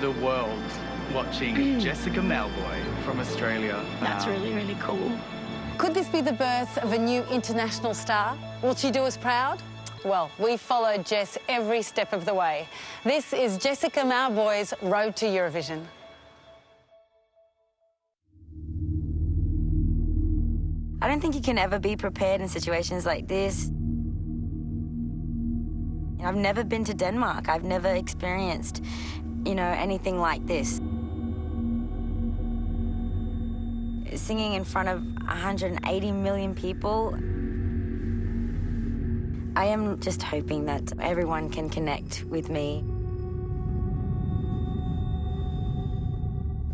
the world watching Jessica Mauboy from Australia. That's really, really cool. Could this be the birth of a new international star? Will she do us proud? Well, we followed Jess every step of the way. This is Jessica Mauboy's Road to Eurovision. I don't think you can ever be prepared in situations like this. I've never been to Denmark. I've never experienced, anything like this. Singing in front of 180 million people, I am just hoping that everyone can connect with me.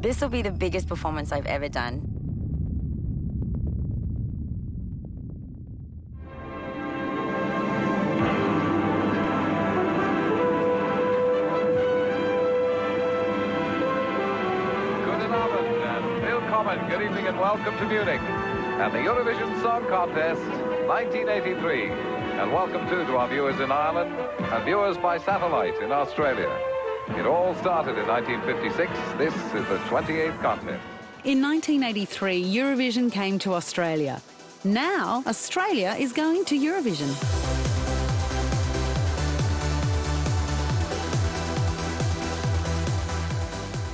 This will be the biggest performance I've ever done. Good evening and welcome to Munich and the Eurovision Song Contest 1983. And welcome too to our viewers in Ireland and viewers by satellite in Australia. It all started in 1956. This is the 28th contest. In 1983, Eurovision came to Australia. Now, Australia is going to Eurovision.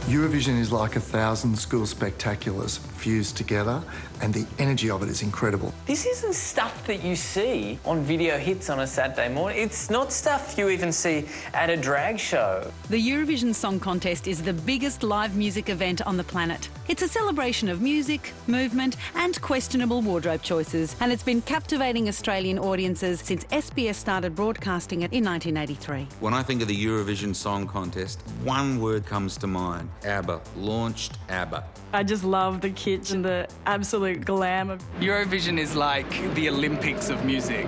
Eurovision is like 1,000 school spectaculars fused together, and the energy of it is incredible. This isn't stuff that you see on video hits on a Saturday morning. It's not stuff you even see at a drag show. The Eurovision Song Contest is the biggest live music event on the planet. It's a celebration of music, movement and questionable wardrobe choices, and it's been captivating Australian audiences since SBS started broadcasting it in 1983. When I think of the Eurovision Song Contest, one word comes to mind: ABBA. Launched ABBA. I just love the kitsch and the absolute glam of Eurovision is like the Olympics of music.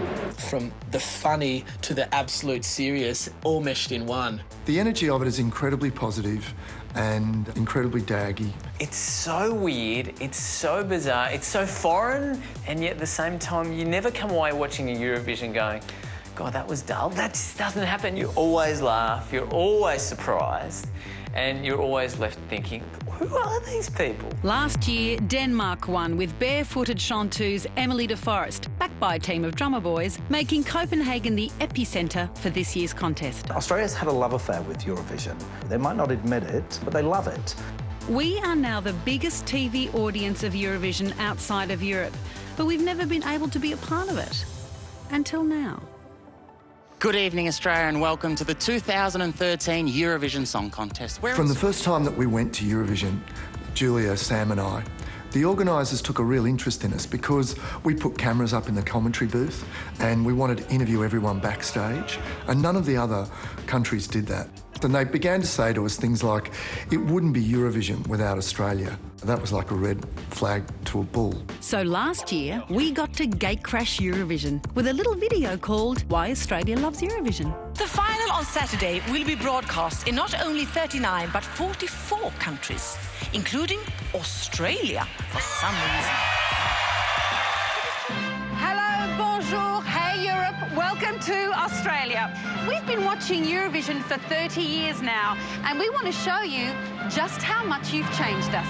From the funny to the absolute serious, all meshed in one. The energy of it is incredibly positive and incredibly daggy. It's so weird, it's so bizarre, it's so foreign, and yet at the same time, you never come away watching a Eurovision going, God, that was dull. That just doesn't happen. You always laugh, you're always surprised, and you're always left thinking, who are these people? Last year, Denmark won with barefooted chanteuse Emily de Forest, backed by a team of drummer boys, making Copenhagen the epicentre for this year's contest. Australia's had a love affair with Eurovision. They might not admit it, but they love it. We are now the biggest TV audience of Eurovision outside of Europe, but we've never been able to be a part of it. Until now. Good evening, Australia, and welcome to the 2013 Eurovision Song Contest. From the first time that we went to Eurovision, Julia, Sam and I, the organisers took a real interest in us because we put cameras up in the commentary booth and we wanted to interview everyone backstage, and none of the other countries did that. And they began to say to us things like, it wouldn't be Eurovision without Australia. That was like a red flag to a bull. So last year, we got to gatecrash Eurovision with a little video called Why Australia Loves Eurovision. The final on Saturday will be broadcast in not only 39 but 44 countries, including Australia for some reason. Hello, bonjour, hey Europe, welcome to Australia. We've been watching Eurovision for 30 years now, and we want to show you just how much you've changed us.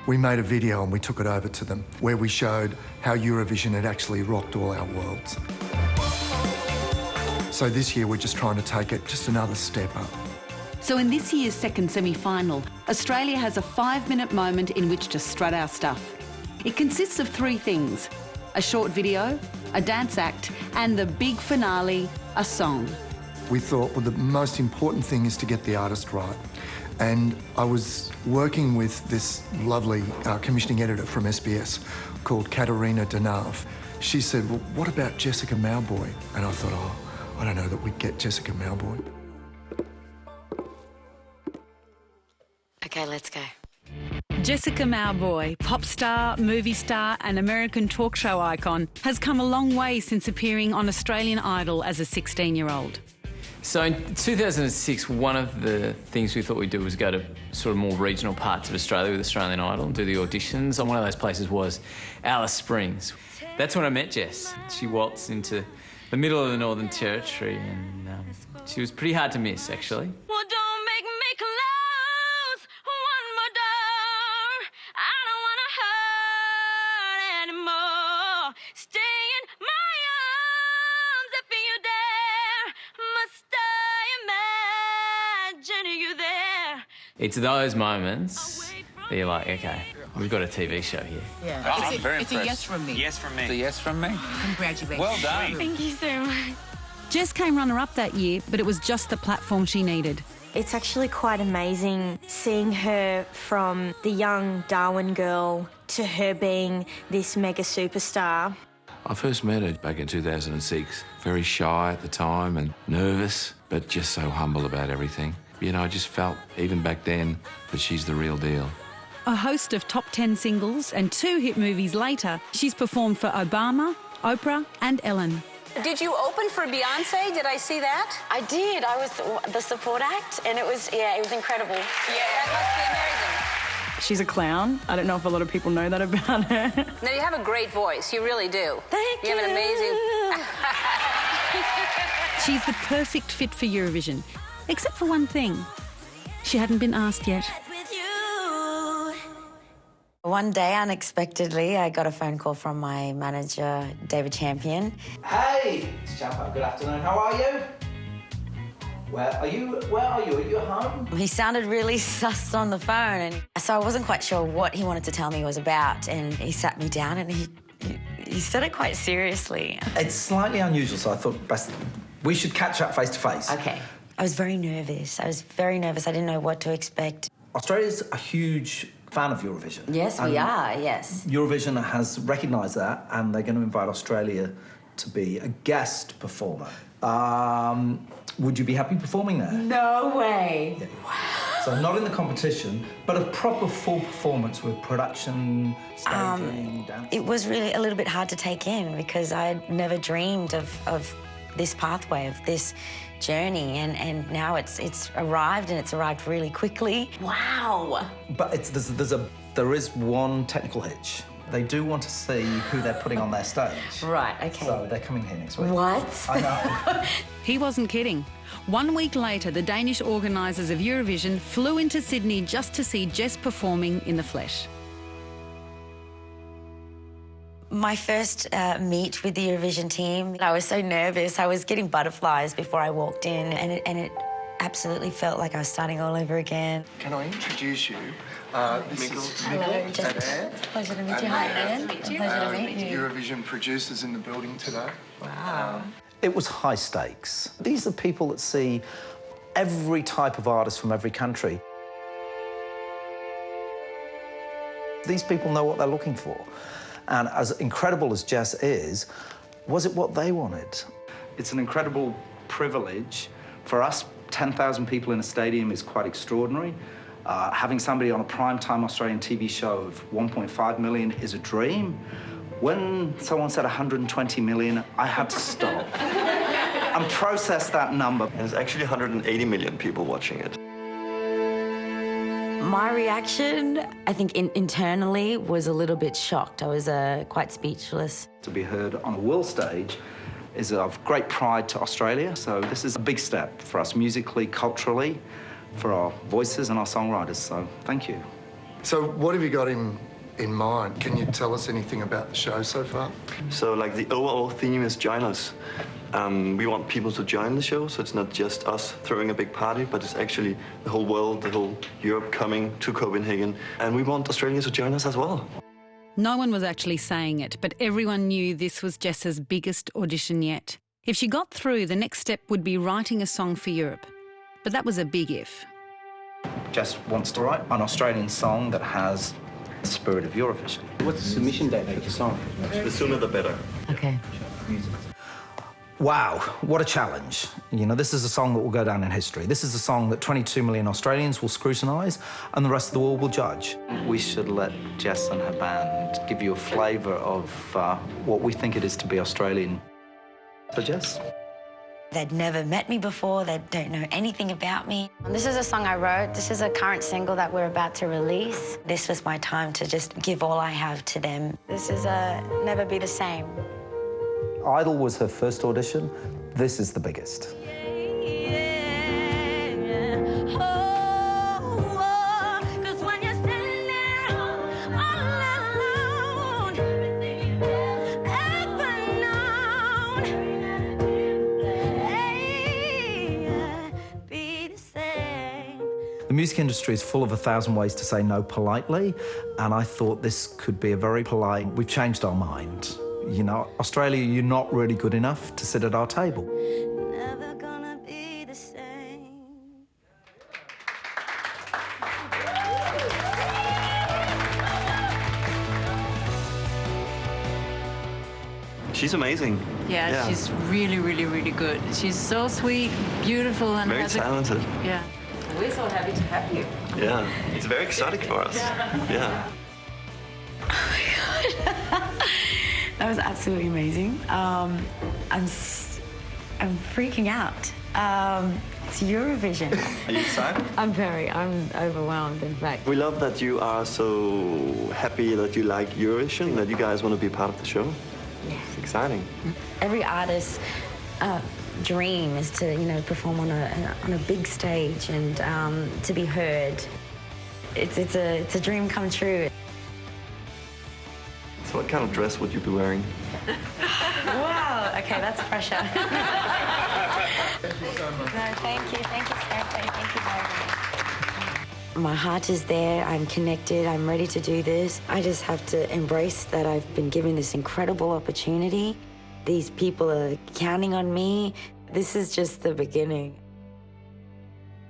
We made a video and we took it over to them where we showed how Eurovision had actually rocked all our worlds. So this year we're just trying to take it just another step up. So in this year's second semi-final, Australia has a 5-minute moment in which to strut our stuff. It consists of 3 things: a short video, a dance act, and the big finale, a song. We thought, well, the most important thing is to get the artist right. And I was working with this lovely commissioning editor from SBS called Katerina Danav. She said, well, what about Jessica Mauboy? And I thought, oh, I don't know that we'd get Jessica Mauboy. Okay, let's go. Jessica Mauboy, pop star, movie star and American talk show icon, has come a long way since appearing on Australian Idol as a 16-year-old. So in 2006, one of the things we thought we'd do was go to sort of more regional parts of Australia with Australian Idol and do the auditions. And one of those places was Alice Springs. That's when I met Jess. She waltzed into the middle of the Northern Territory and she was pretty hard to miss, actually. Well, don't make me It's those moments that you're like, okay, we've got a TV show here. Yeah. Oh, I'm very it's a impressed. yes from me. Yes from me. It's a yes from me. Congratulations. Well done. Thank you so much. Jess came runner-up that year, but it was just the platform she needed. It's actually quite amazing seeing her from the young Darwin girl to her being this mega superstar. I first met her back in 2006. Very shy at the time and nervous, but just so humble about everything. You know, I just felt, even back then, that she's the real deal. A host of top 10 singles and 2 hit movies later, she's performed for Obama, Oprah and Ellen. Did you open for Beyonce? Did I see that? I did. I was the support act, and it was incredible. Yeah, that must be amazing. She's a clown. I don't know if a lot of people know that about her. Now, you have a great voice. You really do. Thank you. You have an amazing... She's the perfect fit for Eurovision, except for one thing. She hadn't been asked yet. One day, unexpectedly, I got a phone call from my manager, David Champion. Hey, it's Champo. Good afternoon. How are you? Where are you? Are you at home? He sounded really sus on the phone, and so I wasn't quite sure what he wanted to tell me was about, and he sat me down and he said it quite seriously. It's slightly unusual, so I thought best we should catch up face to face. Okay. I was very nervous. I didn't know what to expect. Australia's a huge fan of Eurovision. Yes, we are, yes. Eurovision has recognised that, and they're going to invite Australia to be a guest performer. Would you be happy performing there? No way. Yeah. Wow. So not in the competition, but a proper full performance with production, staging, dance. It was really a little bit hard to take in because I had never dreamed of this pathway, of this journey, and now it's arrived, and it's arrived really quickly. Wow. But there is one technical hitch. They do want to see who they're putting on their stage. Right, okay. So they're coming here next week. What? I know. He wasn't kidding. 1 week later, the Danish organisers of Eurovision flew into Sydney just to see Jess performing in the flesh. My first meet with the Eurovision team, I was so nervous. I was getting butterflies before I walked in, and it absolutely felt like I was starting all over again. Can I introduce you? This is Hello, Jess. Pleasure to meet you. Hi, Anne. Pleasure to meet you. Eurovision producers in the building today. Wow. It was high stakes. These are people that see every type of artist from every country. These people know what they're looking for. And as incredible as Jess is, was it what they wanted? It's an incredible privilege. For us, 10,000 people in a stadium is quite extraordinary. Having somebody on a primetime Australian TV show of 1.5 million is a dream. When someone said 120 million, I had to stop and process that number. There's actually 180 million people watching it. My reaction, I think internally, was a little bit shocked. I was quite speechless. To be heard on a world stage is of great pride to Australia. So this is a big step for us musically, culturally, for our voices and our songwriters. So thank you. So what have you got in mind? Can you tell us anything about the show so far? So, like, the overall theme is join us. We want people to join the show, so it's not just us throwing a big party, but it's actually the whole world, the whole Europe coming to Copenhagen. And we want Australia to join us as well. No one was actually saying it, but everyone knew this was Jess's biggest audition yet. If she got through, the next step would be writing a song for Europe. But that was a big if. Jess wants to write an Australian song that has the spirit of Eurovision. What's the submission date for the song? The sooner the better. Okay. Wow, what a challenge. You know, this is a song that will go down in history. This is a song that 22 million Australians will scrutinise and the rest of the world will judge. We should let Jess and her band give you a flavour of what we think it is to be Australian. So, Jess? They'd never met me before. They don't know anything about me. This is a song I wrote. This is a current single that we're about to release. This was my time to just give all I have to them. This is Never Be the Same. Idol was her first audition. This is the biggest. The music industry is full of 1,000 ways to say no politely, and I thought this could be a very polite... We've changed our mind. You know, Australia, you're not really good enough to sit at our table. Never gonna be the same. She's amazing. Yeah, she's really, really, really good. She's so sweet, beautiful, and very talented. Yeah. We're so happy to have you. Yeah, it's very exotic for us. Yeah. That was absolutely amazing. I'm freaking out. It's Eurovision. Are you excited? I'm overwhelmed, in fact. We love that you are so happy that you like Eurovision, that you guys want to be part of the show. Yes. It's exciting. Every artist's dream is to, you know, perform on a big stage and to be heard. It's a dream come true. So what kind of dress would you be wearing? Wow, okay, that's pressure. Thank you so much. No, thank you, sir. Thank you very much. My heart is there, I'm connected, I'm ready to do this. I just have to embrace that I've been given this incredible opportunity. These people are counting on me. This is just the beginning.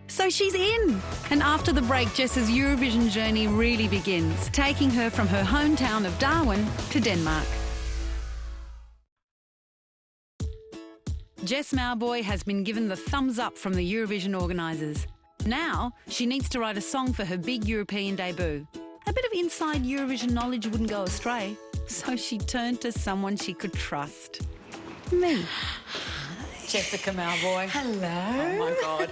So she's in. And after the break, Jess's Eurovision journey really begins, taking her from her hometown of Darwin to Denmark. Jess Mauboy has been given the thumbs up from the Eurovision organisers. Now she needs to write a song for her big European debut. A bit of inside Eurovision knowledge wouldn't go astray, so she turned to someone she could trust. Me. Jessica Mauboy. Hello. Oh, my God.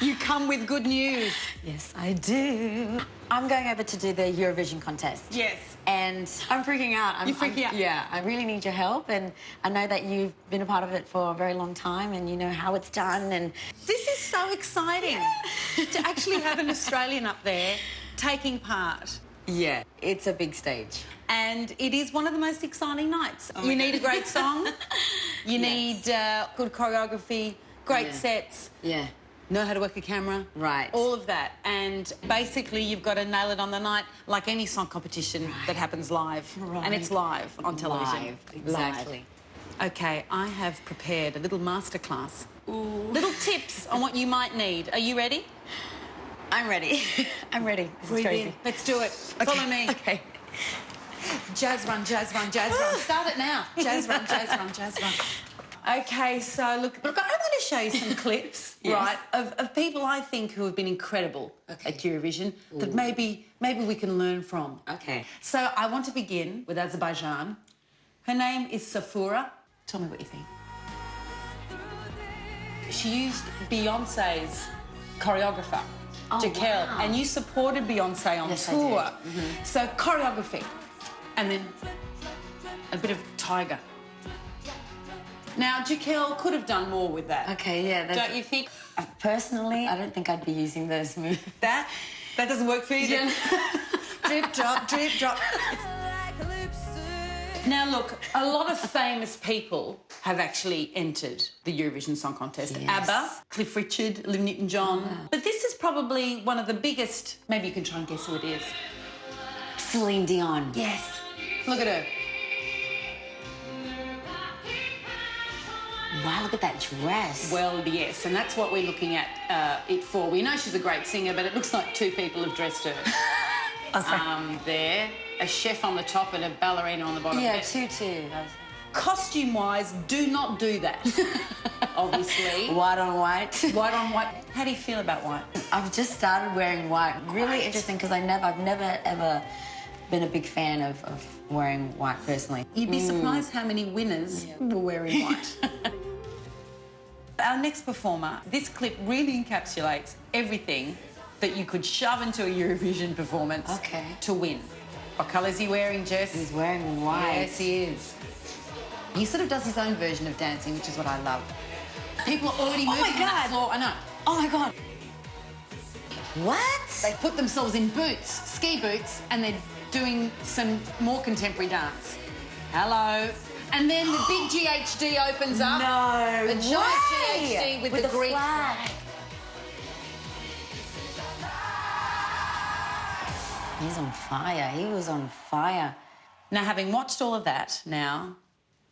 You come with good news. Yes, I do. I'm going over to do the Eurovision contest. Yes. And I'm freaking out. You're freaking out? Yeah, I really need your help, and I know that you've been a part of it for a very long time, and you know how it's done, and... This is so exciting to actually have an Australian up there taking part. Yeah, it's a big stage. And it is one of the most exciting nights. You need a great song. You need good choreography, great sets. Yeah. Know how to work a camera. Right. All of that. And basically you've got to nail it on the night, like any song competition that happens live. Right. And it's live on television. Live, exactly. Live. Okay, I have prepared a little masterclass. Little tips on what you might need. Are you ready? I'm ready. I'm ready. This is crazy. Let's do it. Follow me. Okay. Jazz run, jazz run, jazz run. Start it now. Jazz run, jazz run, jazz run. Okay, so look, I want to show you some clips, right, of people I think who have been incredible at Eurovision that maybe we can learn from. Okay. So I want to begin with Azerbaijan. Her name is Safura. Tell me what you think. She used Beyonce's choreographer, Jaquel, and you supported Beyonce on tour. I did. So choreography, and then a bit of Tiger. Now, Jaquel could have done more with that. Okay, yeah. Don't you think? Personally, I don't think I'd be using those moves. That doesn't work for you, then? Drip, drop, drip, drop. Now, look, a lot of famous people have actually entered the Eurovision Song Contest. Yes. ABBA, Cliff Richard, Olivia Newton-John. But this is probably one of the biggest... Maybe you can try and guess who it is. Celine Dion. Yes. Look at her. Wow, look at that dress. Well, yes, and that's what we're looking at it for. We know she's a great singer, but it looks like two people have dressed her. There, a chef on the top and a ballerina on the bottom. Yeah, two. Costume-wise, do not do that, obviously. White on white. White on white. How do you feel about white? I've just started wearing white. Really interesting, because I've never, ever been a big fan of wearing white, personally. You'd be surprised how many winners were wearing white. Our next performer, this clip really encapsulates everything that you could shove into a Eurovision performance to win. What colour is he wearing, Jess? He's wearing white. Yes, he is. He sort of does his own version of dancing, which is what I love. People are already moving on that floor. I know. Oh, my God. What? They put themselves in boots, ski boots, and they're doing some more contemporary dance. Hello. And then the big GHD opens up. No The giant GHD with the Greek flag. He's on fire. He was on fire. Now, having watched all of that now,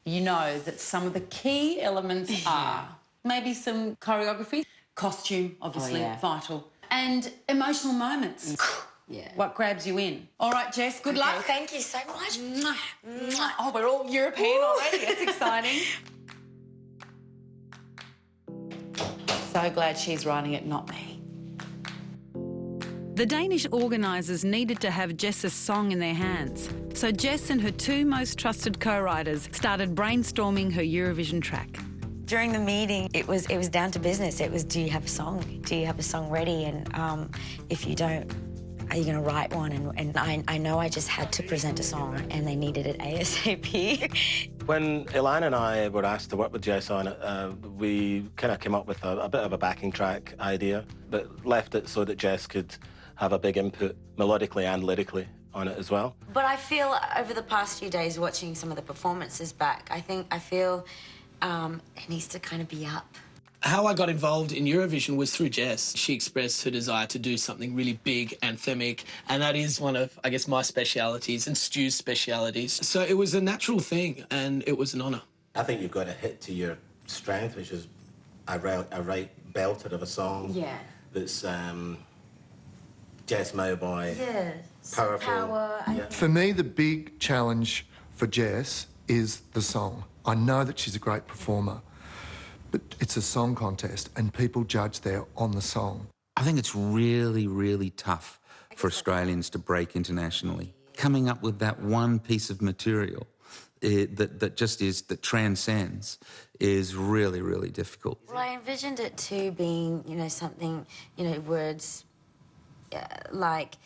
you know that some of the key elements are maybe some choreography, costume, obviously, vital, and emotional moments. Yeah. What grabs you in? All right, Jess, good luck. Thank you so much. Oh, we're all European already. It's exciting. So glad she's writing it, not me. The Danish organisers needed to have Jess's song in their hands. So Jess and her two most trusted co-writers started brainstorming her Eurovision track. During the meeting, it was down to business. It was, do you have a song? Do you have a song ready? And if you don't, are you going to write one? And I know I just had to present a song, and they needed it ASAP. When Ilan and I were asked to work with Jess on it, we kind of came up with a bit of a backing track idea, but left it so that Jess could have a big input melodically and lyrically on it as well. But I feel over the past few days watching some of the performances back, I feel it needs to kind of be up. How I got involved in Eurovision was through Jess. She expressed her desire to do something really big, anthemic, and that is one of, I guess, my specialities and Stu's specialities. So it was a natural thing, and it was an honour. I think you've got to hit to your strength, which is a right belter of a song. Yeah. That's Jess Mauboy. Yeah. Powerful. Power. Yeah. For me, the big challenge for Jess is the song. I know that she's a great performer, but it's a song contest and people judge there on the song. I think it's really, really tough for Australians to break internationally. Coming up with that one piece of material that transcends is really, really difficult. Well, I envisioned it too being, something, words like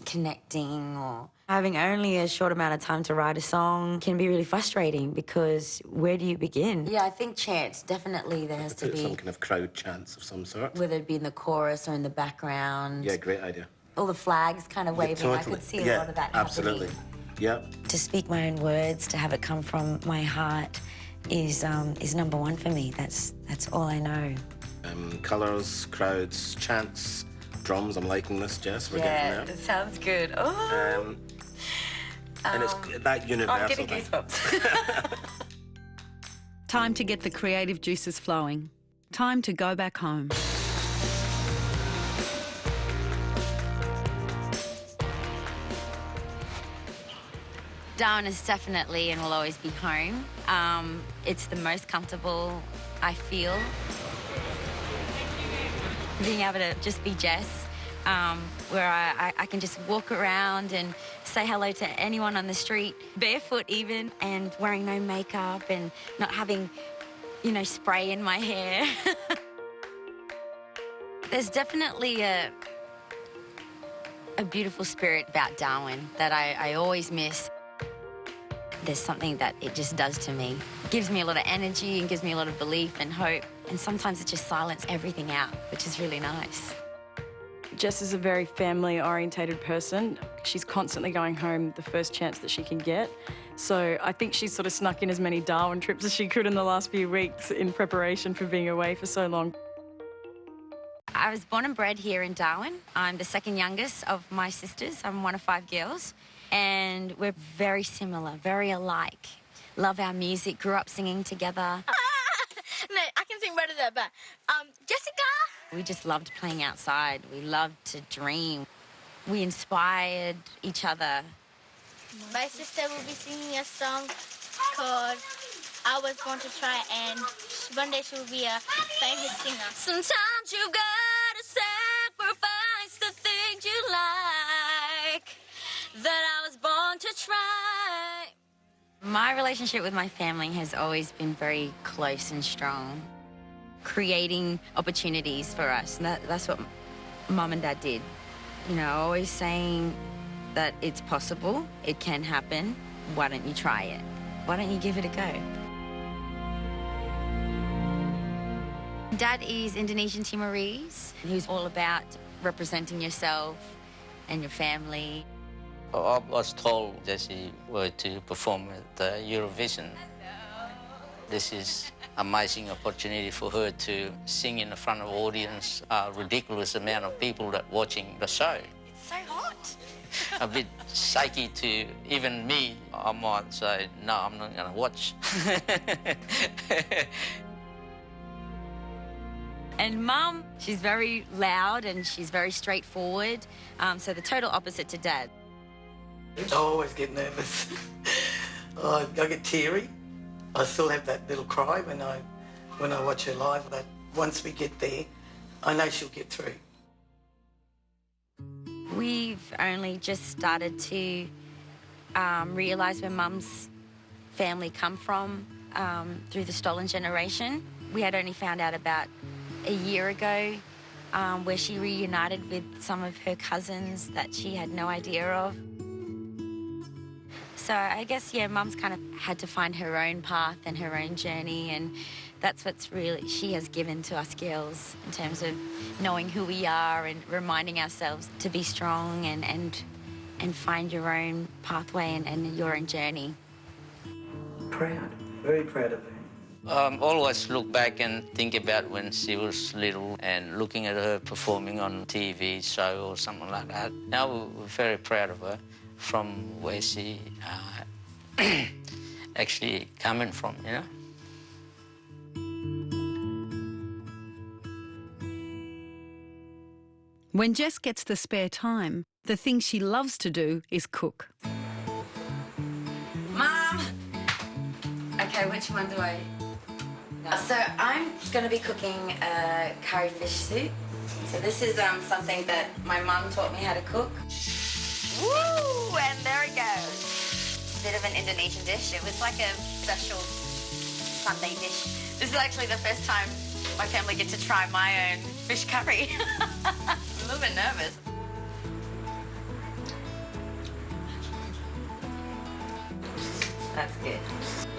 connecting, or having only a short amount of time to write a song can be really frustrating because where do you begin? Yeah, I think chants, definitely there has to be. Some kind of crowd chants of some sort. Whether it be in the chorus or in the background. Yeah, great idea. All the flags kind of waving, totally. I could see a lot of that absolutely. happening. Yeah. To speak my own words, to have it come from my heart is number one for me. That's all I know. Colours, crowds, chants, drums. I'm liking this, Jess. We're getting there. It sounds good. Oh. And it's that universal. I'm getting goosebumps. Time to get the creative juices flowing. Time to go back home. Darwin is definitely and will always be home. It's the most comfortable I feel. Being able to just be Jess, where I can just walk around and say hello to anyone on the street, barefoot even, and wearing no makeup and not having, spray in my hair. There's definitely a beautiful spirit about Darwin that I always miss. There's something that it just does to me. It gives me a lot of energy and gives me a lot of belief and hope. And sometimes it just silences everything out, which is really nice. Jess is a very family-orientated person. She's constantly going home the first chance that she can get. So I think she's sort of snuck in as many Darwin trips as she could in the last few weeks in preparation for being away for so long. I was born and bred here in Darwin. I'm the second youngest of my sisters. I'm one of 5 girls. And we're very similar, very alike. Love our music, grew up singing together. No, I can sing better than that, but Jessica? We just loved playing outside. We loved to dream. We inspired each other. My sister will be singing a song called I Was Born to Try, and one day she will be a famous singer. Sometimes you gotta sacrifice the things you like, that I was born to try. My relationship with my family has always been very close and strong. Creating opportunities for us, that's what Mum and Dad did. Always saying that it's possible, it can happen, why don't you try it? Why don't you give it a go? Dad is Indonesian Timorese. He's all about representing yourself and your family. I was told that she were to perform at the Eurovision. This is an amazing opportunity for her to sing in front of audience, a ridiculous amount of people that watching the show. It's so hot. a bit shaky to even me. I might say, no, I'm not going to watch. And Mum, she's very loud and she's very straightforward, so the total opposite to Dad. I always get nervous. I get teary. I still have that little cry when I watch her live, but once we get there, I know she'll get through. We've only just started to realise where Mum's family come from through the stolen generation. We had only found out about a year ago where she reunited with some of her cousins that she had no idea of. So I guess, yeah, Mum's kind of had to find her own path and her own journey, and that's what's really she has given to us girls in terms of knowing who we are and reminding ourselves to be strong and find your own pathway and your own journey. Proud, very proud of her. Always look back and think about when she was little and looking at her performing on TV show or something like that. Now we're very proud of her from where she actually coming from, you know. When Jess gets the spare time, the thing she loves to do is cook. Mum! Okay, which one do I... So I'm going to be cooking a curry fish soup. So this is something that my mum taught me how to cook. Woo! And there it goes. Bit of an Indonesian dish. It was like a special Sunday dish. This is actually the first time my family get to try my own fish curry. I'm a little bit nervous. That's good.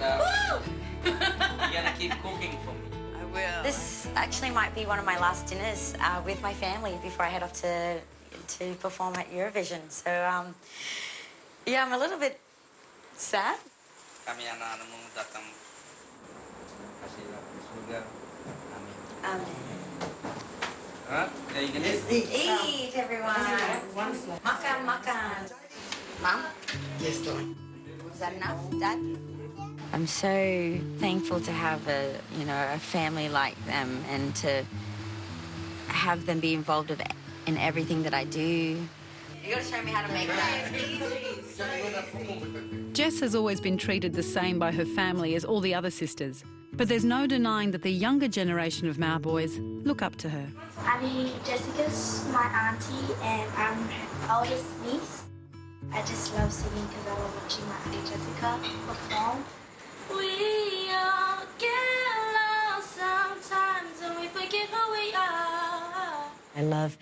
Woo! You're gonna keep cooking for me. I will. This actually might be one of my last dinners with my family before I head off to perform at Eurovision. So, yeah, I'm a little bit sad. Kami anak-anakmu datang kasihlah surga. Amen. Let's Eat, everyone. Makan, makan. Mum? Yes, darling. Was that enough, Dad? I'm so thankful to have a family like them and to have them be involved in everything that I do. You gotta show me how to make that. Jess has always been treated the same by her family as all the other sisters, but there's no denying that the younger generation of Mauboys look up to her. Annie Jessica's my auntie and I'm her oldest niece. I just love singing because I love watching my auntie Jessica perform. We all get lost sometimes and we forget who we are. I love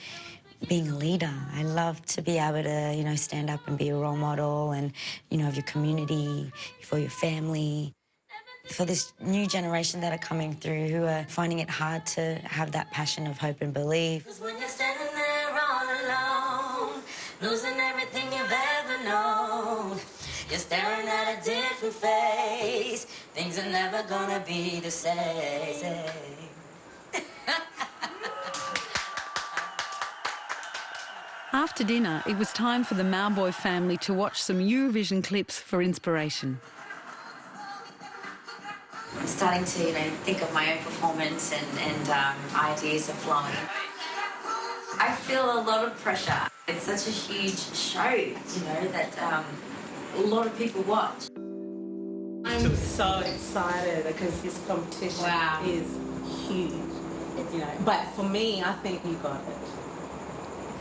being a leader. I love to be able to, stand up and be a role model and, of your community, for your family. For this new generation that are coming through who are finding it hard to have that passion of hope and belief. 'Cause when you're standing there all alone, losing everything you've ever known, you're staring at a different face. Things are never gonna be the same. After dinner, it was time for the Mauboy family to watch some Eurovision clips for inspiration. I'm starting to, think of my own performance and ideas are flowing. I feel a lot of pressure. It's such a huge show, that a lot of people watch. I'm so excited because this competition is huge. But for me, I think you got it.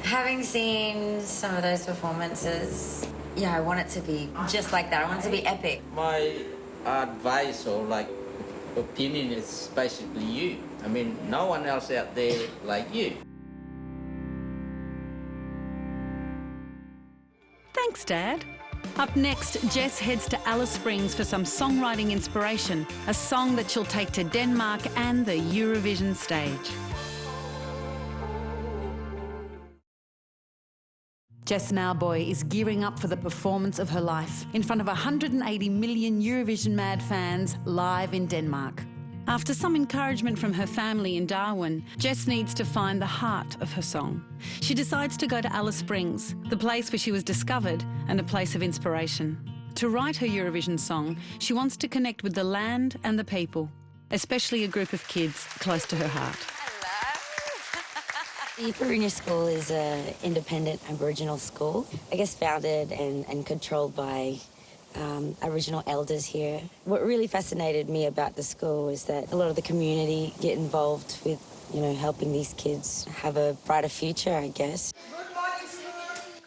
Having seen some of those performances, I want it to be just like that. I want it to be epic. My advice or opinion is basically you. I mean, no one else out there like you. Thanks, Dad. Up next, Jess heads to Alice Springs for some songwriting inspiration, a song that she'll take to Denmark and the Eurovision stage. Jess Mauboy is gearing up for the performance of her life in front of 180 million Eurovision mad fans live in Denmark. After some encouragement from her family in Darwin, Jess needs to find the heart of her song. She decides to go to Alice Springs, the place where she was discovered and a place of inspiration. To write her Eurovision song, she wants to connect with the land and the people, especially a group of kids close to her heart. The Perunia School is an independent Aboriginal school, I guess founded and controlled by Aboriginal elders here. What really fascinated me about the school is that a lot of the community get involved with, you know, helping these kids have a brighter future, I guess.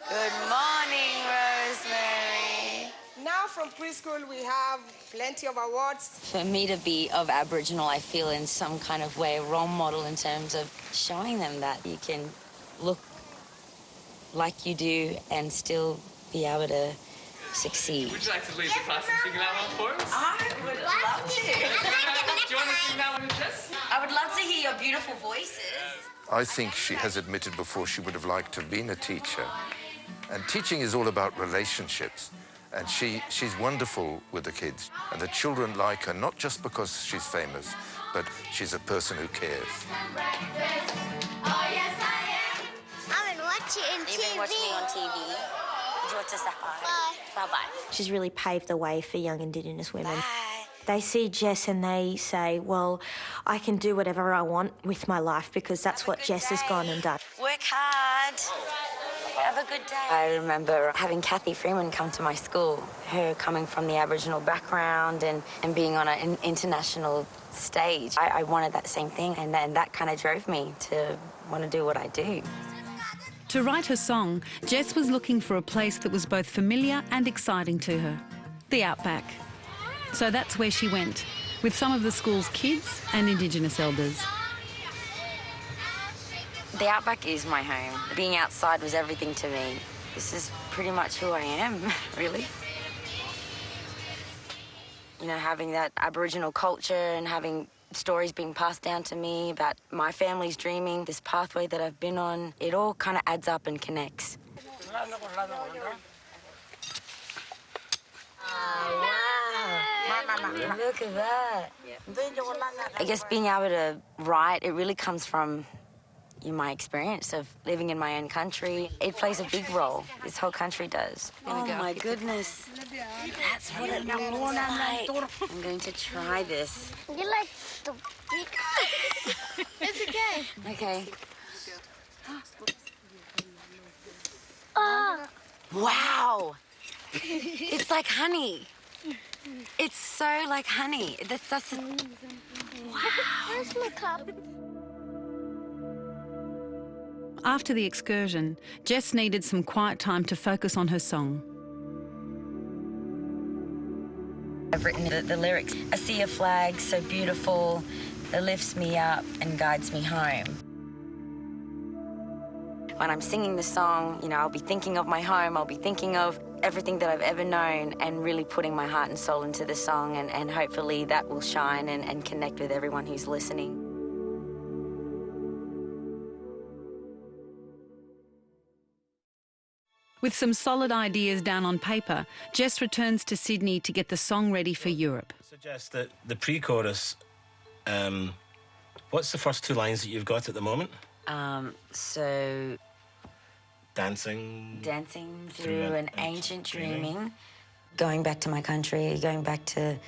Good morning, Rosemary. Now from preschool we have plenty of awards. For me to be of Aboriginal, I feel in some kind of way a role model in terms of showing them that you can look like you do and still be able to succeed. Would you like to lead the class and sing that one for us? I would love to. Do you want to sing that one, Jess? I would love to hear your beautiful voices. I think she has admitted before she would have liked to have been a teacher. And teaching is all about relationships. And she's wonderful with the kids. And the children like her, not just because she's famous, but she's a person who cares. I've been watching TV. You've been watching me on TV. Did you watch us that far? Bye. Bye-bye. She's really paved the way for young Indigenous women. They see Jess and they say, well, I can do whatever I want with my life because that's what Jess has gone and done. Work hard. Have a good day. I remember having Kathy Freeman come to my school, her coming from the Aboriginal background and being on an international stage. I wanted that same thing, and that kind of drove me to want to do what I do. To write her song, Jess was looking for a place that was both familiar and exciting to her, the outback. So that's where she went, with some of the school's kids and Indigenous elders. The outback is my home. Being outside was everything to me. This is pretty much who I am, really. You know, having that Aboriginal culture and having stories being passed down to me about my family's dreaming, this pathway that I've been on, it all kind of adds up and connects. Look at that. I guess being able to write, it really comes from my experience of living in my own country. It plays a big role. This whole country does. Oh my goodness. That's what it looks like. I'm going to try this. You like the big... It's okay. Okay. Oh. Wow. It's like honey. It's so like honey. That's a... Wow. Where's my cup? After the excursion, Jess needed some quiet time to focus on her song. I've written the lyrics. I see a flag so beautiful that lifts me up and guides me home. When I'm singing the song, you know, I'll be thinking of my home, I'll be thinking of everything that I've ever known and really putting my heart and soul into the song, and hopefully that will shine and connect with everyone who's listening. With some solid ideas down on paper, Jess returns to Sydney to get the song ready for Europe. I suggest that the pre-chorus, what's the first two lines that you've got at the moment? So... Dancing through an ancient dreaming. Going back to my country, going back to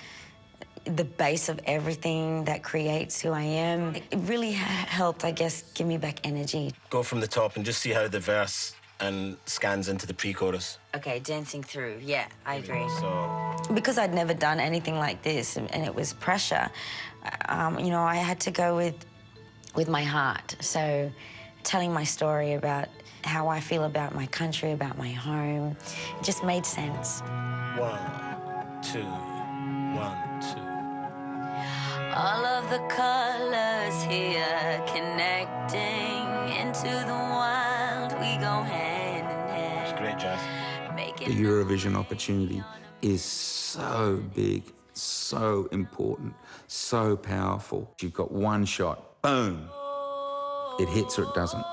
the base of everything that creates who I am. It really helped, I guess, give me back energy. Go from the top and just see how the verse and scans into the pre-chorus. Okay, dancing through, yeah, I agree. So... Because I'd never done anything like this and it was pressure, you know, I had to go with my heart. So telling my story about how I feel about my country, about my home, it just made sense. 1, 2, 1, 2. All of the colors here connecting into the wild, we go hand in hand. It's great, Jess. The Eurovision opportunity is so big, so important, so powerful. You've got one shot, boom. It hits or it doesn't.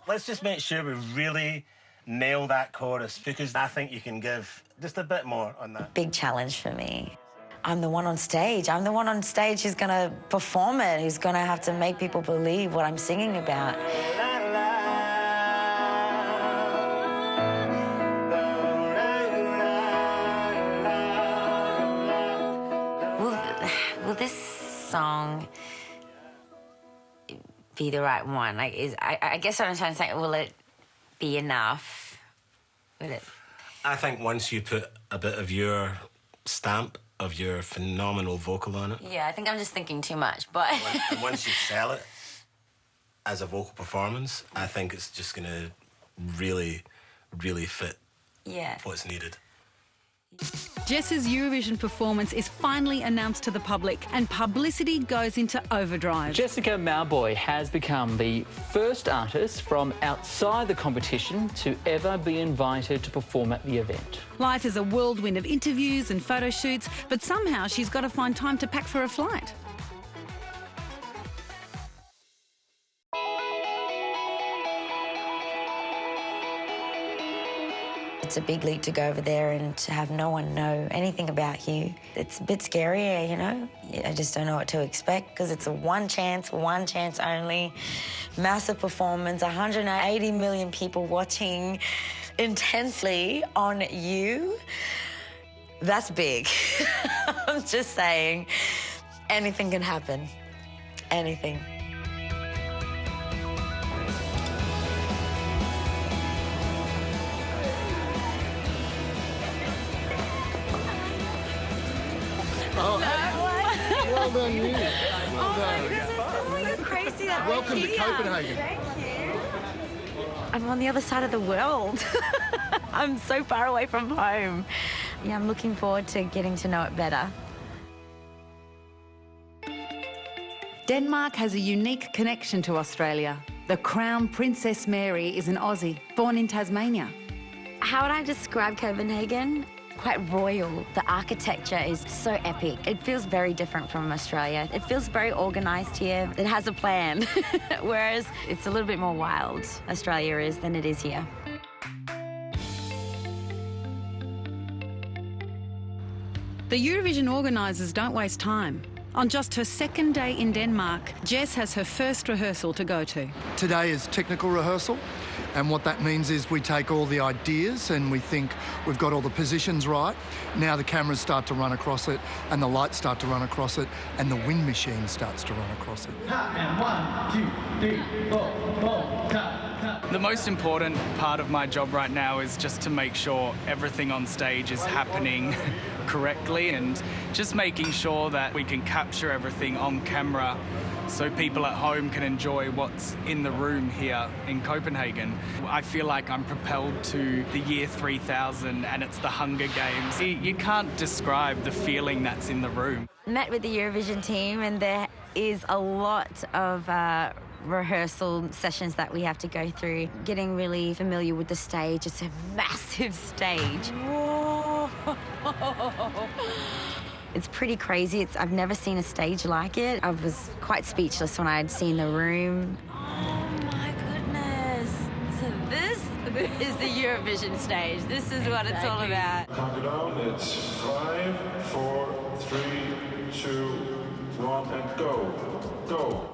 Let's just make sure we really nail that chorus, because I think you can give just a bit more on that. Big challenge for me. I'm the one on stage. I'm the one on stage who's going to perform it, who's going to have to make people believe what I'm singing about. Will this song be the right one? Like, I guess what I'm trying to say, will it be enough? Will it? I think once you put a bit of your stamp of your phenomenal vocal on it. Yeah, I think I'm just thinking too much, but... and once you sell it as a vocal performance, I think it's just going to really, really fit what's needed. Jess's Eurovision performance is finally announced to the public and publicity goes into overdrive. Jessica Mauboy has become the first artist from outside the competition to ever be invited to perform at the event. Life is a whirlwind of interviews and photo shoots, but somehow she's got to find time to pack for a flight. It's a big leap to go over there and to have no one know anything about you. It's a bit scarier, you know? I just don't know what to expect because it's a one chance only. Massive performance, 180 million people watching intensely on you. That's big. I'm just saying, anything can happen. Anything. Oh, well done, you. Well done. It's so crazy that Welcome we're to here. Copenhagen. Thank you. I'm on the other side of the world. I'm so far away from home. Yeah, I'm looking forward to getting to know it better. Denmark has a unique connection to Australia. The Crown Princess Mary is an Aussie, born in Tasmania. How would I describe Copenhagen? Quite royal. The architecture is so epic. It feels very different from Australia. It feels very organised here. It has a plan, whereas it's a little bit more wild, Australia is, than it is here. The Eurovision organisers don't waste time. On just her second day in Denmark, Jess has her first rehearsal to go to. Today is technical rehearsal, and what that means is we take all the ideas and we think we've got all the positions right. Now the cameras start to run across it, and the lights start to run across it, and the wind machine starts to run across it. And 1, 2, 3, 4, 4, The most important part of my job right now is just to make sure everything on stage is happening correctly and just making sure that we can capture everything on camera so people at home can enjoy what's in the room here in Copenhagen. I feel like I'm propelled to the year 3000 and it's the Hunger Games. You can't describe the feeling that's in the room. Met with the Eurovision team and there is a lot of rehearsal sessions that we have to go through. Getting really familiar with the stage. It's a massive stage. Whoa. It's pretty crazy. I've never seen a stage like it. I was quite speechless when I had seen the room. Oh my goodness. So this is the Eurovision stage. This is what it's all about. Count it down. It's 5, 4, 3, 2, 1, and go. Go.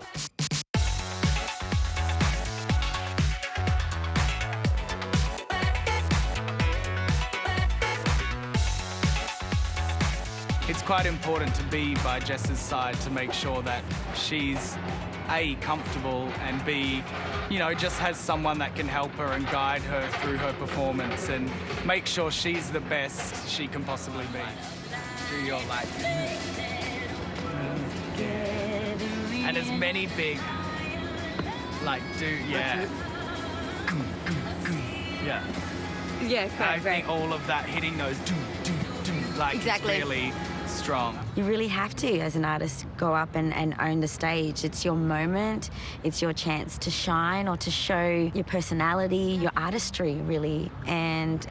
It's quite important to be by Jess's side to make sure that she's A, comfortable, and B, you know, just has someone that can help her and guide her through her performance and make sure she's the best she can possibly be. Do your life. And as many big, like, yeah. Yeah. Yeah, correct. I think all of that, hitting those, like, exactly. Is really strong. You really have to, as an artist, go up and own the stage. It's your moment. It's your chance to shine or to show your personality, your artistry, really. And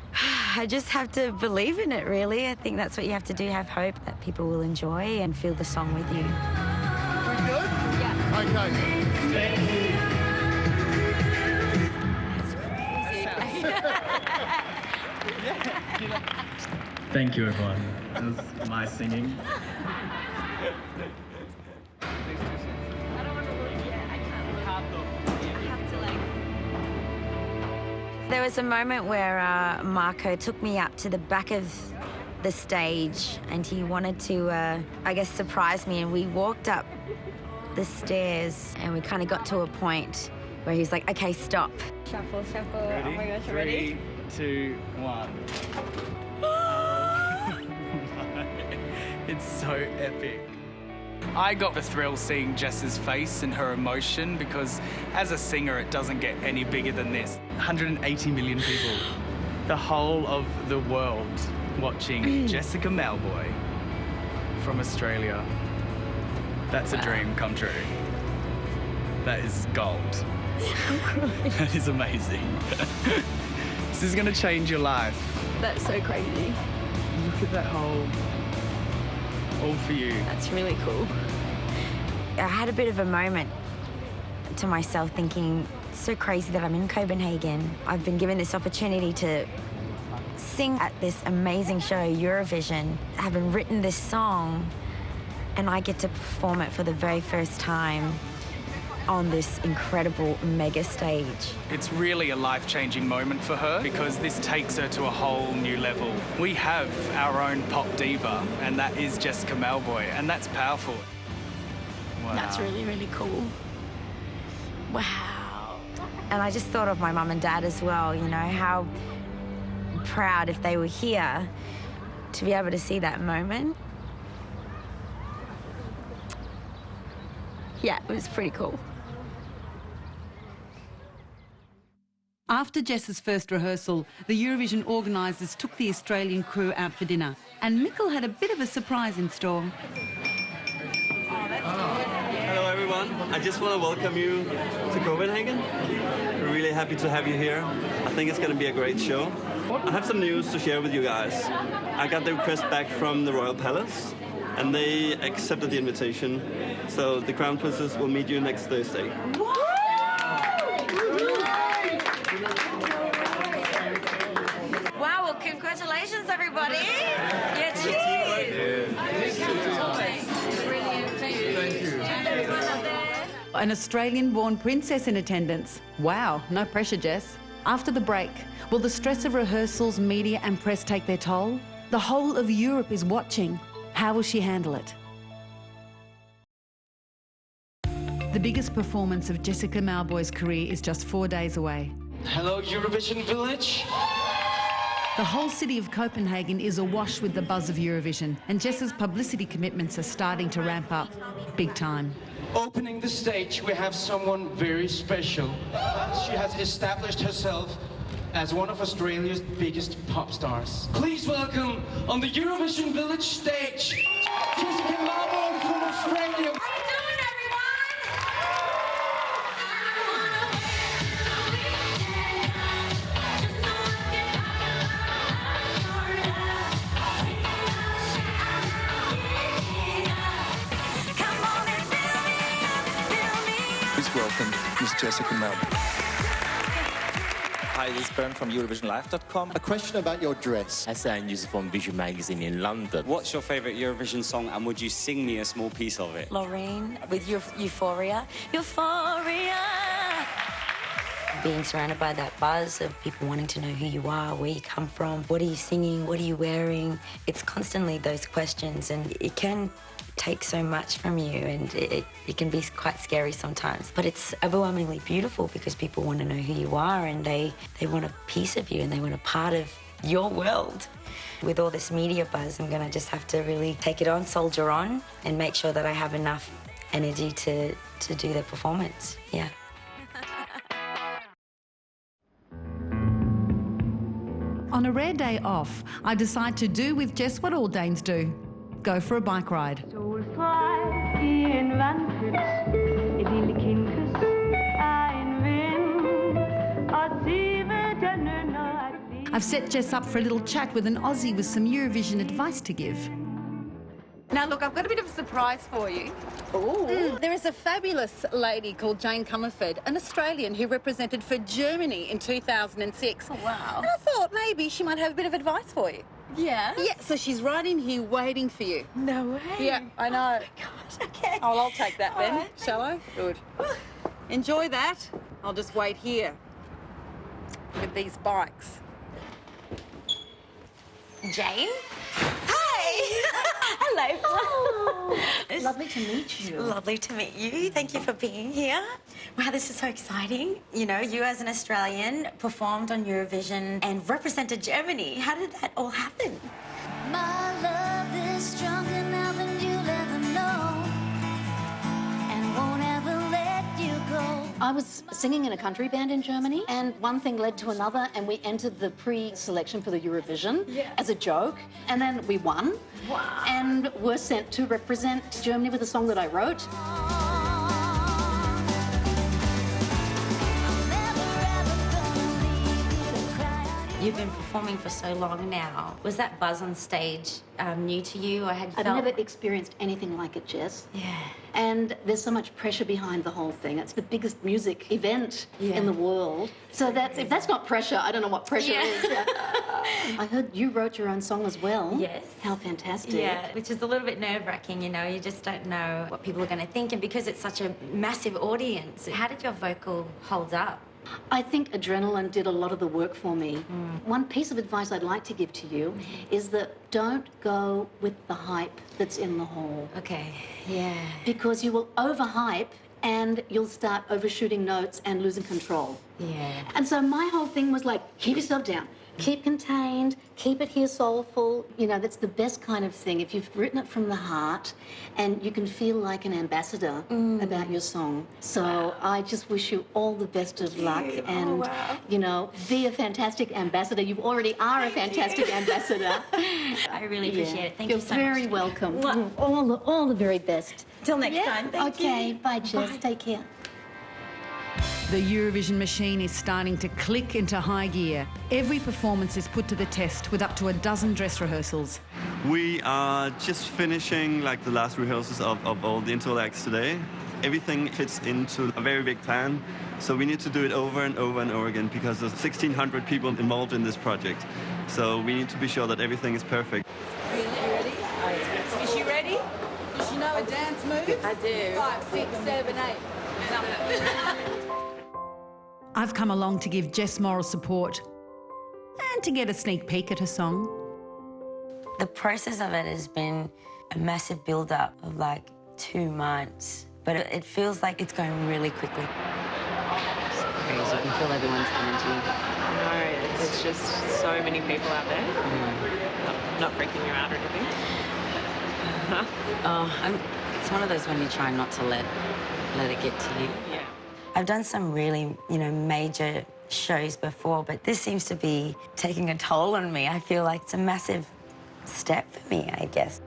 I just have to believe in it, really. I think that's what you have to do, have hope that people will enjoy and feel the song with you. We good? Yeah. Okay. Thank you, everyone. That's my singing. There was a moment where Marco took me up to the back of the stage and he wanted to, I guess, surprise me, and we walked up the stairs and we kind of got to a point where he was like, okay, stop. Shuffle, shuffle. Ready? Oh my gosh, 3, ready? 2, 1. It's so epic. I got the thrill seeing Jess's face and her emotion because as a singer, it doesn't get any bigger than this. 180 million people. The whole of the world watching Jessica Mauboy from Australia. That's a dream come true. That is gold. That is amazing. This is going to change your life. That's so crazy. Look at that whole... all for you. That's really cool. I had a bit of a moment to myself thinking, it's so crazy that I'm in Copenhagen. I've been given this opportunity to sing at this amazing show, Eurovision, having written this song, and I get to perform it for the very first time on this incredible mega stage. It's really a life-changing moment for her because this takes her to a whole new level. We have our own pop diva, and that is Jessica Mauboy, and that's powerful. Wow. That's really, really cool. Wow. And I just thought of my mum and dad as well, you know, how proud if they were here to be able to see that moment. Yeah, it was pretty cool. After Jess's first rehearsal, the Eurovision organisers took the Australian crew out for dinner, and Mikkel had a bit of a surprise in store. Hello everyone, I just want to welcome you to Copenhagen. We're really happy to have you here. I think it's going to be a great show. I have some news to share with you guys. I got the request back from the Royal Palace and they accepted the invitation. So the Crown Princess will meet you next Thursday. Wow, well, congratulations, everybody. Yeah, cheers. An Australian-born princess in attendance. Wow, no pressure, Jess. After the break, will the stress of rehearsals, media and press take their toll? The whole of Europe is watching. How will she handle it? The biggest performance of Jessica Mauboy's career is just 4 days away. Hello, Eurovision Village. The whole city of Copenhagen is awash with the buzz of Eurovision, and Jess's publicity commitments are starting to ramp up big time. Opening the stage, we have someone very special. She has established herself as one of Australia's biggest pop stars. Please welcome on the Eurovision Village stage, Jessica Mauboy from Australia. Please welcome Miss Jessica Mauboy. Hi, this is Bern from EurovisionLive.com. A question about your dress. Hassan Yusuf from Vision Magazine in London. What's your favourite Eurovision song and would you sing me a small piece of it? Lorraine with Euphoria. Euphoria! Being surrounded by that buzz of people wanting to know who you are, where you come from, what are you singing, what are you wearing? It's constantly those questions, and it can take so much from you, and it can be quite scary sometimes. But it's overwhelmingly beautiful because people want to know who you are, and they want a piece of you and they want a part of your world. With all this media buzz, I'm going to just have to really take it on, soldier on, and make sure that I have enough energy to do the performance. Yeah. On a rare day off, I decide to do with Jess what all Danes do. Go for a bike ride. I've set Jess up for a little chat with an Aussie with some Eurovision advice to give. Now, look, I've got a bit of a surprise for you. There is a fabulous lady called Jane Comerford, an Australian who represented for Germany in 2006. Oh, wow. And I thought maybe she might have a bit of advice for you. Yeah. Yeah, so she's right in here waiting for you. No way. Yeah, I know. Oh, my gosh, okay. Oh, well, I'll take that then, right. shall I? Good. Enjoy that. I'll just wait here with these bikes. Jane? Hi! Hello. Oh, lovely to meet you. Lovely to meet you. Thank you for being here. Wow, this is so exciting. You know, you as an Australian performed on Eurovision and represented Germany. How did that all happen? My love is stronger now than you'll ever know, and won't ever let you go. I was singing in a country band in Germany, and one thing led to another, and we entered the pre-selection for the Eurovision as a joke, and then we won. Wow. And were sent to represent Germany with a song that I wrote. You've been performing for so long now. Was that buzz on stage new to you, or had you I've felt... never experienced anything like it, Jess. Yeah. And there's so much pressure behind the whole thing. It's the biggest music event in the world. So that's, if that's not pressure, I don't know what pressure is. Yeah. I heard you wrote your own song as well. Yes. How fantastic. Yeah, which is a little bit nerve-wracking, you know. You just don't know what people are going to think. And because it's such a massive audience, how did your vocal hold up? I think adrenaline did a lot of the work for me. One piece of advice I'd like to give to you is that don't go with the hype that's in the hall. Okay, yeah. Because you will overhype and you'll start overshooting notes and losing control. Yeah. And so my whole thing was like, keep yourself down. Keep contained, keep it here soulful. You know, that's the best kind of thing. If you've written it from the heart and you can feel like an ambassador about your song. So I just wish you all the best of luck and, you know, be a fantastic ambassador. You already are a fantastic ambassador. I really appreciate it. Thank you so much. You're very welcome. All the very best. Till next time. Thank you. Okay, bye, Jess. Take care. The Eurovision machine is starting to click into high gear. Every performance is put to the test with up to a dozen dress rehearsals. We are just finishing like the last rehearsals of all the intro acts today. Everything fits into a very big plan, so we need to do it over and over and over again because there's 1,600 people involved in this project. So we need to be sure that everything is perfect. Really? You ready? Is she ready? Does she know a dance move? I do. 5, 6, 7, 8. I've come along to give Jess moral support and to get a sneak peek at her song. The process of it has been a massive build-up of like 2 months, but it feels like it's going really quickly. It's crazy. You can feel everyone's energy. I know, there's just so many people out there. Not freaking you out or anything. It's one of those when you try not to let it get to you. Yeah. I've done some really, you know, major shows before, but this seems to be taking a toll on me. I feel like it's a massive step for me, I guess.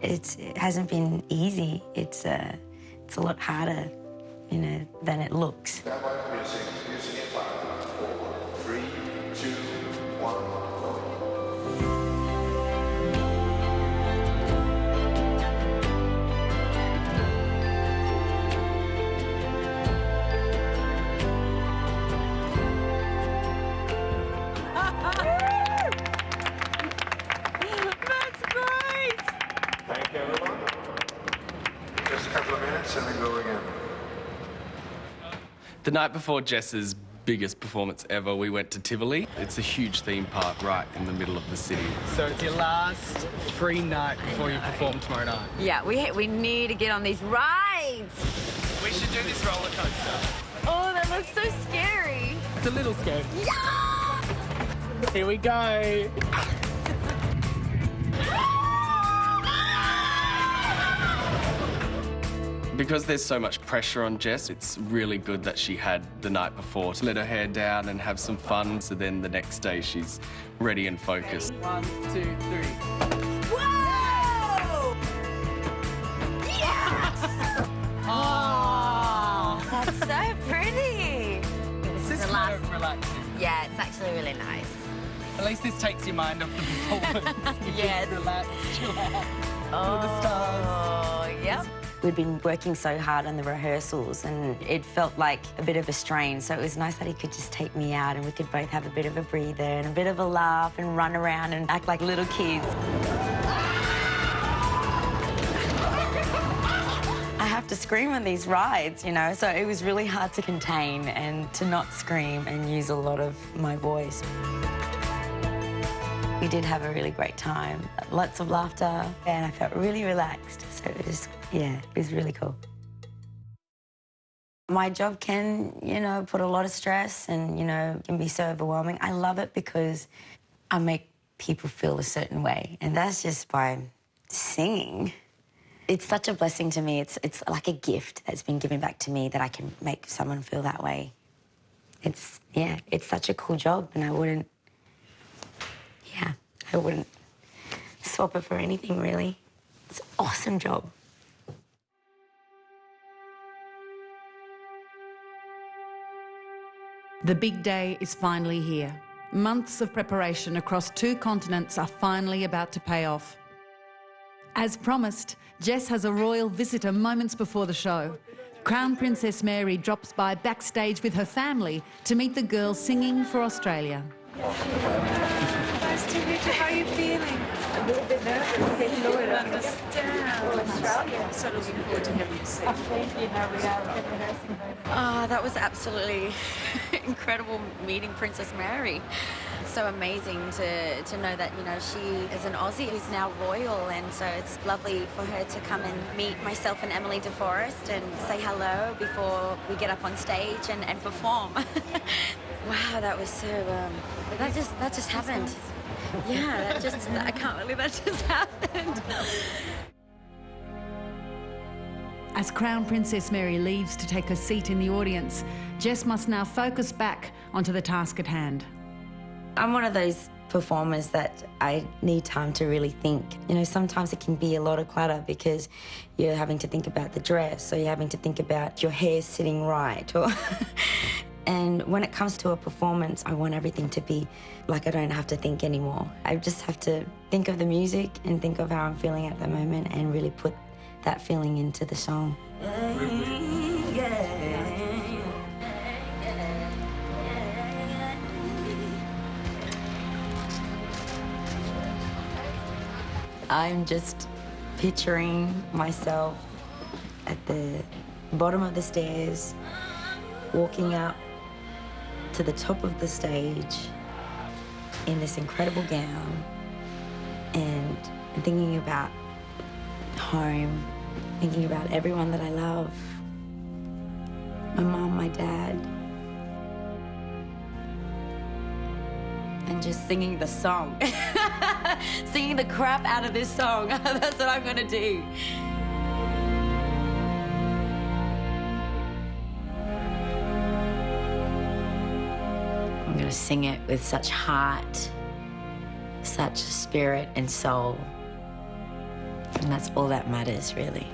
It hasn't been easy. It's a lot harder, you know, than it looks. Music in 5, 4, 3, 2, 1, go. And then go again. The night before Jess's biggest performance ever, we went to Tivoli. It's a huge theme park right in the middle of the city. So it's your last free night before you perform tomorrow night. Yeah, we need to get on these rides. We should do this roller coaster. Oh, that looks so scary. It's a little scary. Yeah! Here we go. Because there's so much pressure on Jess, it's really good that she had the night before to let her hair down and have some fun, so then the next day she's ready and focused. 1, 2, 3. Whoa! Yes! Oh, that's so pretty. This is kind of relaxing. Yeah, it's actually really nice. At least this takes your mind off the performance. Yes. Relax, chill out. Oh, the stars. Yep. We'd been working so hard on the rehearsals and it felt like a bit of a strain, so it was nice that he could just take me out and we could both have a bit of a breather and a bit of a laugh and run around and act like little kids. I have to scream on these rides, you know, so it was really hard to contain and to not scream and use a lot of my voice. We did have a really great time, lots of laughter, and I felt really relaxed. So it was, yeah, it was really cool. My job can, you know, put a lot of stress and, you know, can be so overwhelming. I love it because I make people feel a certain way, and that's just by singing. It's such a blessing to me. It's like a gift that's been given back to me that I can make someone feel that way. It's such a cool job, and I wouldn't swap it for anything, really. It's an awesome job. The big day is finally here. Months of preparation across 2 continents are finally about to pay off. As promised, Jess has a royal visitor moments before the show. Crown Princess Mary drops by backstage with her family to meet the girls singing for Australia. Nice to meet you. How are you feeling? A little bit nervous. You would understand. Australia. I'm so looking forward to having you sing. Oh, thank you. No, we are rehearsing. That was absolutely incredible meeting Princess Mary. It's so amazing to know that, you know, she is an Aussie who's now royal, and so it's lovely for her to come and meet myself and Emily DeForest and say hello before we get up on stage and perform. Wow, that was so, that just happened. Yeah, I can't believe that just happened. As Crown Princess Mary leaves to take her seat in the audience, Jess must now focus back onto the task at hand. I'm one of those performers that I need time to really think. You know, sometimes it can be a lot of clutter because you're having to think about the dress, or you're having to think about your hair sitting right, or... And when it comes to a performance, I want everything to be like I don't have to think anymore. I just have to think of the music and think of how I'm feeling at the moment and really put that feeling into the song. I'm just picturing myself at the bottom of the stairs, walking up to the top of the stage in this incredible gown and thinking about home, thinking about everyone that I love, my mom, my dad, and just singing the song. Singing the crap out of this song. That's what I'm gonna do. I'm gonna sing it with such heart, such spirit and soul. And that's all that matters, really.